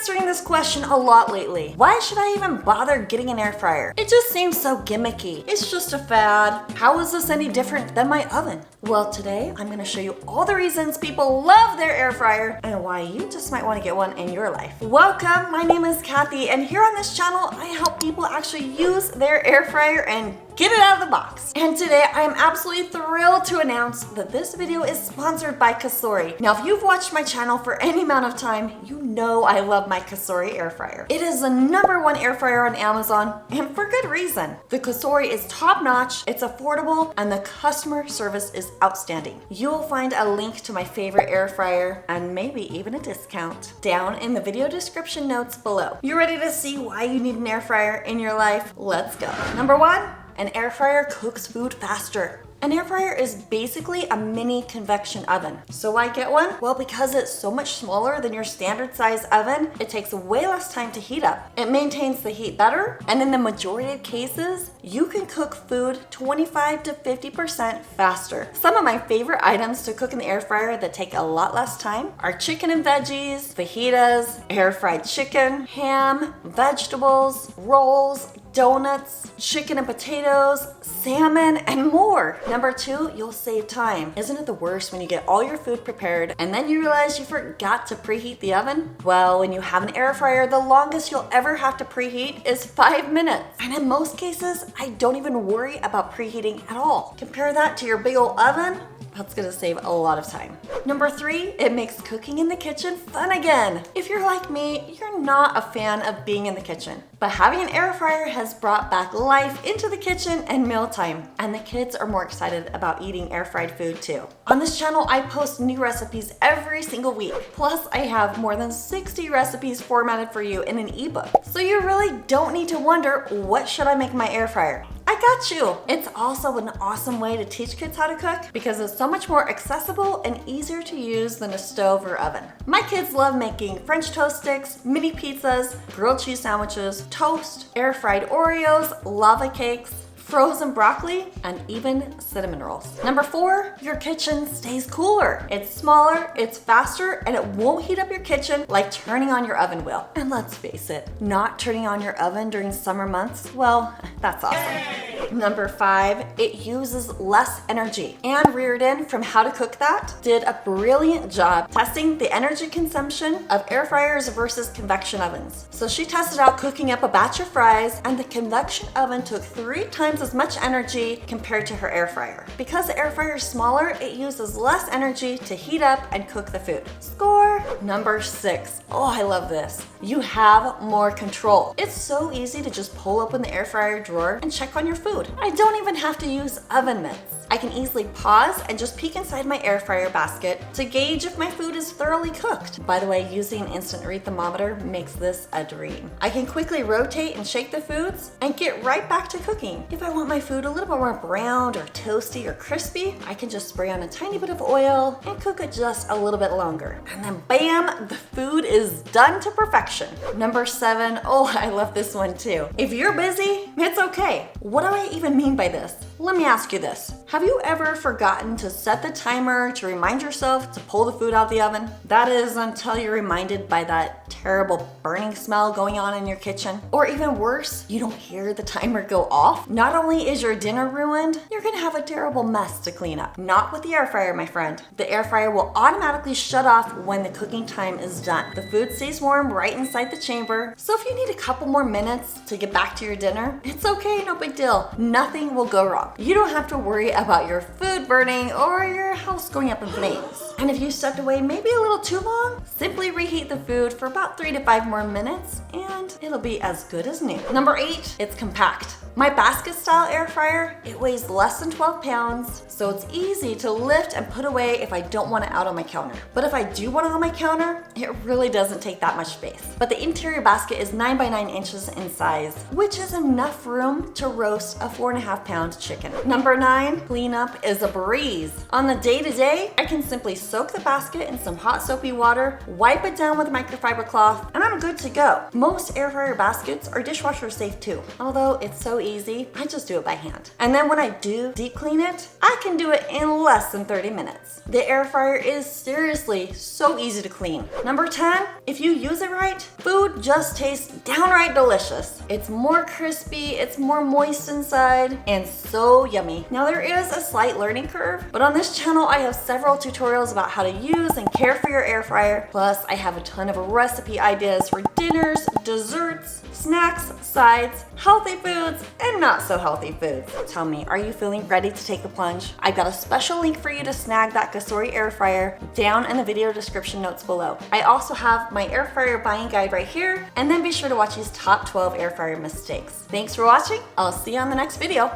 answering this question a lot lately. Why should I even bother getting an air fryer? It just seems so gimmicky. It's just a fad. How is this any different than my oven? Well, today I'm gonna show you all the reasons people love their air fryer and why you just might want to get one in your life. Welcome, my name is Kathy, and here on this channel I help people actually use their air fryer and get it out of the box. And today I am absolutely thrilled to announce that this video is sponsored by Cosori. Now, if you've watched my channel for any amount of time, you know I love my Cosori air fryer. It is the #1 air fryer on Amazon, and for good reason. The Cosori is top notch, it's affordable, and the customer service is outstanding. You'll find a link to my favorite air fryer and maybe even a discount down in the video description notes below. You ready to see why you need an air fryer in your life? Let's go. Number 1, an air fryer cooks food faster. An air fryer is basically a mini convection oven. So why get one? Well, because it's so much smaller than your standard size oven, it takes way less time to heat up. It maintains the heat better, and in the majority of cases, you can cook food 25 to 50% faster. Some of my favorite items to cook in the air fryer that take a lot less time are chicken and veggies, fajitas, air fried chicken, ham, vegetables, rolls, donuts, chicken and potatoes, salmon, and more. Number 2, you'll save time. Isn't it the worst when you get all your food prepared and then you realize you forgot to preheat the oven? Well, when you have an air fryer, the longest you'll ever have to preheat is 5 minutes. And in most cases, I don't even worry about preheating at all. Compare that to your big old oven. That's gonna save a lot of time. Number 3, it makes cooking in the kitchen fun again. If you're like me, you're not a fan of being in the kitchen. But having an air fryer has brought back life into the kitchen and mealtime. And the kids are more excited about eating air fried food too. On this channel, I post new recipes every single week. Plus, I have more than 60 recipes formatted for you in an ebook. So you really don't need to wonder, what should I make in my air fryer? I got you. It's also an awesome way to teach kids how to cook because it's so much more accessible and easier to use than a stove or oven. My kids love making French toast sticks, mini pizzas, grilled cheese sandwiches, toast, air fried Oreos, lava cakes, frozen broccoli, and even cinnamon rolls. Number 4, your kitchen stays cooler. It's smaller, it's faster, and it won't heat up your kitchen like turning on your oven will. And let's face it, not turning on your oven during summer months, well, that's awesome. Number 5, it uses less energy. Anne Reardon from How to Cook That did a brilliant job testing the energy consumption of air fryers versus convection ovens. So she tested out cooking up a batch of fries, and the convection oven took 3 times as much energy compared to her air fryer. Because the air fryer is smaller, it uses less energy to heat up and cook the food. Score! Number 6. Oh, I love this. You have more control. It's so easy to just pull open the air fryer drawer and check on your food. I don't even have to use oven mitts. I can easily pause and just peek inside my air fryer basket to gauge if my food is thoroughly cooked. By the way, using an instant read thermometer makes this a dream. I can quickly rotate and shake the foods and get right back to cooking. If I want my food a little bit more browned or toasty or crispy, I can just spray on a tiny bit of oil and cook it just a little bit longer. And then bam, the food is done to perfection. Number 7, oh, I love this one too. If you're busy, it's okay. What do I even mean by this? Let me ask you this. Have you ever forgotten to set the timer to remind yourself to pull the food out of the oven? That is until you're reminded by that terrible burning smell going on in your kitchen. Or even worse, you don't hear the timer go off. Not only is your dinner ruined, you're gonna have a terrible mess to clean up. Not with the air fryer, my friend. The air fryer will automatically shut off when the cooking time is done. The food stays warm right inside the chamber, so if you need a couple more minutes to get back to your dinner, it's okay, no big deal. Nothing will go wrong. You don't have to worry about your food burning or your house going up in flames. And if you stepped away maybe a little too long, simply reheat the food for about 3 to 5 more minutes and it'll be as good as new. Number 8, it's compact. My basket style air fryer, it weighs less than 12 pounds, so it's easy to lift and put away if I don't want it out on my counter. But if I do want it on my counter, it really doesn't take that much space. But the interior basket is 9 by 9 inches in size, which is enough room to roast a 4.5 pound chicken. Number 9, cleanup is a breeze. On the day-to-day, I can simply soak the basket in some hot soapy water, wipe it down with a microfiber cloth, and I'm good to go. Most air fryer baskets are dishwasher safe too. Although it's so easy, I just do it by hand. And then when I do deep clean it, I can do it in less than 30 minutes. The air fryer is seriously so easy to clean. Number 10, if you use it right, food just tastes downright delicious. It's more crispy, it's more moist inside, and so yummy. Now there is a slight learning curve, but on this channel I have several tutorials about how to use and care for your air fryer. Plus I have a ton of recipe ideas for dinners, desserts, snacks, sides, healthy foods, and not so healthy foods. Tell me, are you feeling ready to take the plunge? I've got a special link for you to snag that Cosori air fryer down in the video description notes below. I also have my air fryer buying guide right here, and then be sure to watch these top 12 air fryer mistakes. Thanks for watching. I'll see you on the next video.